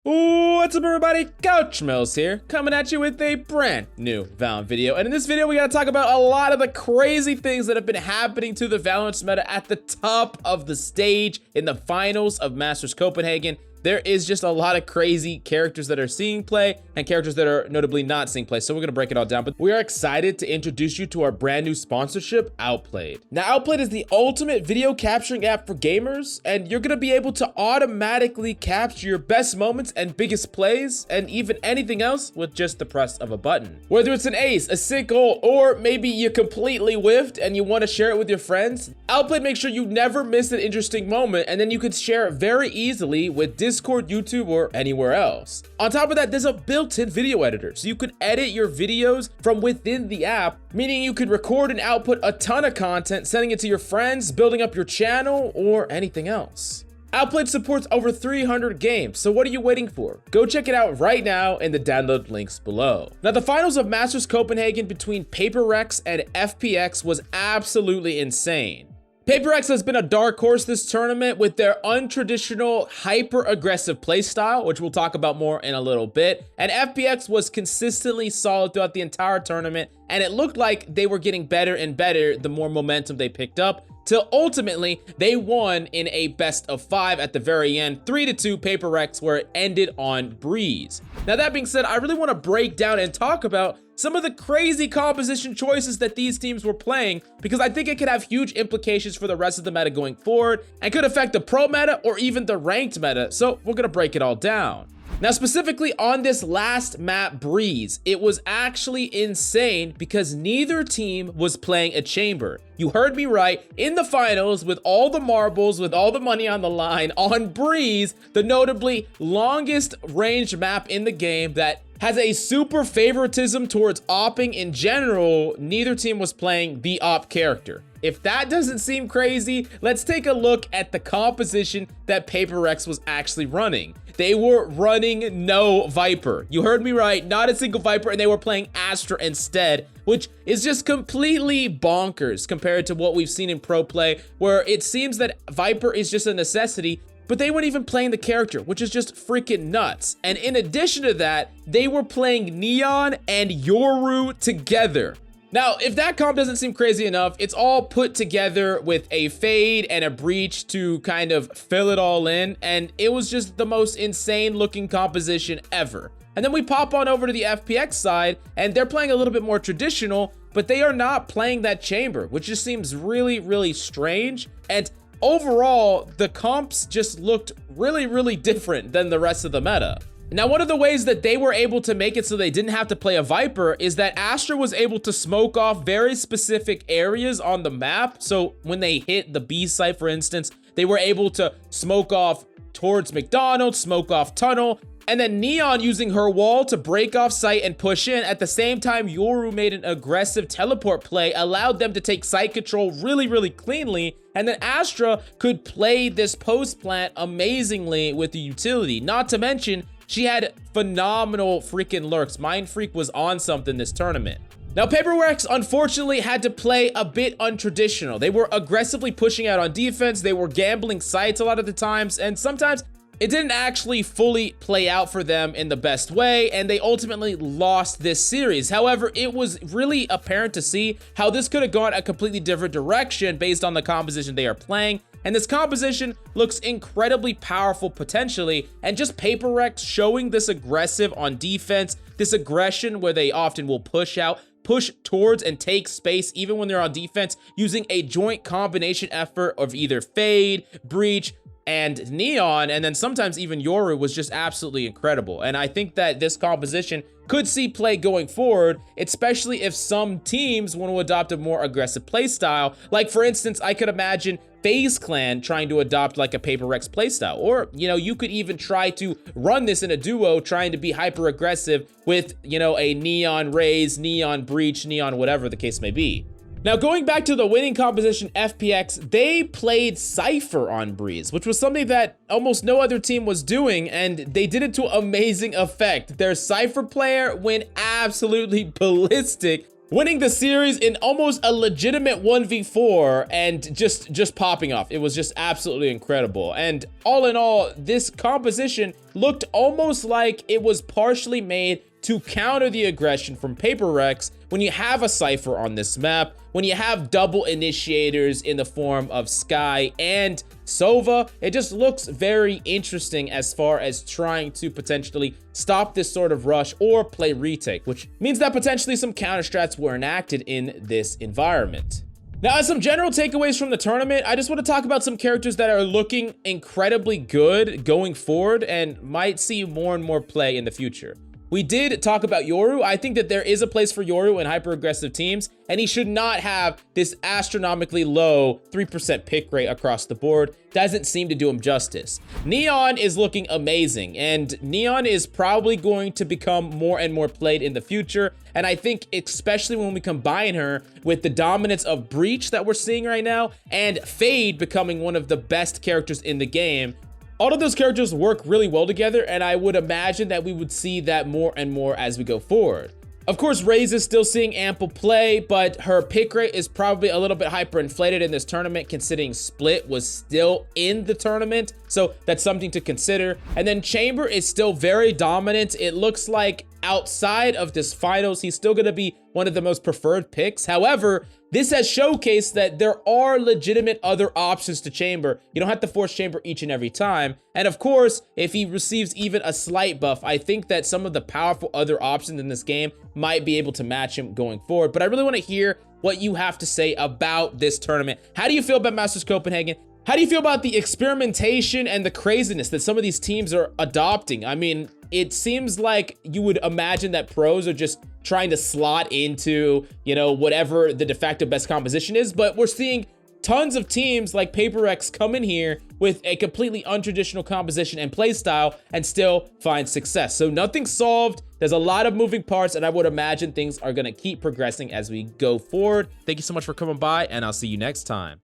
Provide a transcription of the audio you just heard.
What's up everybody, Couch Mills here, coming at you with a brand new Valorant video. And in this video, we gotta talk about a lot of the crazy things that have been happening to the Valorant meta at the top of the stage in the finals of Masters Copenhagen. There is just a lot of crazy characters that are seeing play and characters that are notably not seeing play. So we're gonna break it all down, but we are excited to introduce you to our brand new sponsorship, Outplayed. Now, Outplayed is the ultimate video capturing app for gamers, and you're gonna be able to automatically capture your best moments and biggest plays, and even anything else with just the press of a button. Whether it's an ace, a sick goal, or maybe you completely whiffed and you wanna share it with your friends, Outplayed makes sure you never miss an interesting moment, and then you can share it very easily with Discord, YouTube, or anywhere else. On top of that, there's a built-in video editor, so you can edit your videos from within the app, meaning you could record and output a ton of content, sending it to your friends, building up your channel, or anything else. Outplayed supports over 300 games, so what are you waiting for? Go check it out right now in the download links below. Now, the finals of Masters Copenhagen between PaperX and FPX was absolutely insane. PaperX has been a dark horse this tournament with their untraditional, hyper-aggressive playstyle, which we'll talk about more in a little bit. And FPX was consistently solid throughout the entire tournament, and it looked like they were getting better and better the more momentum they picked up, till ultimately they won in a best of 5 at the very end, 3-2 PaperX, where it ended on Breeze. Now, that being said, I really want to break down and talk about some of the crazy composition choices that these teams were playing, because I think it could have huge implications for the rest of the meta going forward and could affect the pro meta or even the ranked meta. So we're gonna break it all down. Now, specifically on this last map, Breeze, it was actually insane because neither team was playing a chamber. You heard me right, in the finals, with all the marbles, with all the money on the line, on Breeze, the notably longest range map in the game that has a super favoritism towards opping in general, neither team was playing the op character. If that doesn't seem crazy, let's take a look at the composition that PaperX was actually running. They were running no Viper. You heard me right, not a single Viper, and they were playing Astra instead, which is just completely bonkers compared to what we've seen in pro play, where it seems that Viper is just a necessity, but they weren't even playing the character, which is just freaking nuts. And in addition to that, they were playing Neon and Yoru together. Now, if that comp doesn't seem crazy enough, it's all put together with a fade and a breach to kind of fill it all in, and it was just the most insane looking composition ever. And then we pop on over to the FPX side, and they're playing a little bit more traditional, but they are not playing that chamber, which just seems really, really strange. And overall, the comps just looked really, really different than the rest of the meta. Now, one of the ways that they were able to make it so they didn't have to play a Viper is that Astra was able to smoke off very specific areas on the map. So when they hit the B site, for instance, they were able to smoke off towards McDonald's, smoke off tunnel, and then Neon using her wall to break off site and push in. At the same time, Yoru made an aggressive teleport play, allowed them to take site control really, really cleanly. And then Astra could play this post plant amazingly with the utility. Not to mention, she had phenomenal freaking lurks. Mind Freak was on something this tournament. Now, PaperX unfortunately had to play a bit untraditional. They were aggressively pushing out on defense. They were gambling sites a lot of the times, and sometimes it didn't actually fully play out for them in the best way, and they ultimately lost this series. However, it was really apparent to see how this could have gone a completely different direction based on the composition they are playing. And this composition looks incredibly powerful potentially, and just PaperX showing this aggressive on defense, this aggression where they often will push out, push towards and take space even when they're on defense, using a joint combination effort of either Fade, Breach, and Neon, and then sometimes even Yoru, was just absolutely incredible. And I think that this composition could see play going forward, especially if some teams want to adopt a more aggressive play style. Like, for instance, I could imagine FaZe Clan trying to adopt like a PaperX playstyle, or, you know, you could even try to run this in a duo, trying to be hyper aggressive with, you know, a Neon Raze, Neon Breach, Neon whatever the case may be. Now, going back to the winning composition, FPX, they played Cypher on Breeze, which was something that almost no other team was doing, and they did it to amazing effect. Their Cypher player went absolutely ballistic, winning the series in almost a legitimate 1v4 and just popping off. It was just absolutely incredible. And all in all, this composition looked almost like it was partially made to counter the aggression from Paper Rex when you have a Cypher on this map, when you have double initiators in the form of Sky and Sova. It just looks very interesting as far as trying to potentially stop this sort of rush or play retake, which means that potentially some counter strats were enacted in this environment. Now, as some general takeaways from the tournament, I just want to talk about some characters that are looking incredibly good going forward and might see more and more play in the future. We did talk about Yoru. I think that there is a place for Yoru in hyper-aggressive teams, and he should not have this astronomically low 3% pick rate across the board. Doesn't seem to do him justice. Neon is looking amazing, and Neon is probably going to become more and more played in the future, and I think especially when we combine her with the dominance of Breach that we're seeing right now, and Fade becoming one of the best characters in the game, all of those characters work really well together, and I would imagine that we would see that more and more as we go forward. Of course, Raze is still seeing ample play, but her pick rate is probably a little bit hyperinflated in this tournament, considering Split was still in the tournament, so that's something to consider. And then Chamber is still very dominant. It looks like outside of this finals, he's still going to be one of the most preferred picks. However, this has showcased that there are legitimate other options to Chamber. You don't have to force Chamber each and every time. And of course, if he receives even a slight buff, I think that some of the powerful other options in this game might be able to match him going forward. But I really want to hear what you have to say about this tournament. How do you feel about Masters Copenhagen? How do you feel about the experimentation and the craziness that some of these teams are adopting? I mean, it seems like you would imagine that pros are just trying to slot into, you know, whatever the de facto best composition is, but we're seeing tons of teams like Paper Rex come in here with a completely untraditional composition and play style and still find success. So nothing's solved. There's a lot of moving parts, and I would imagine things are going to keep progressing as we go forward. Thank you so much for coming by, and I'll see you next time.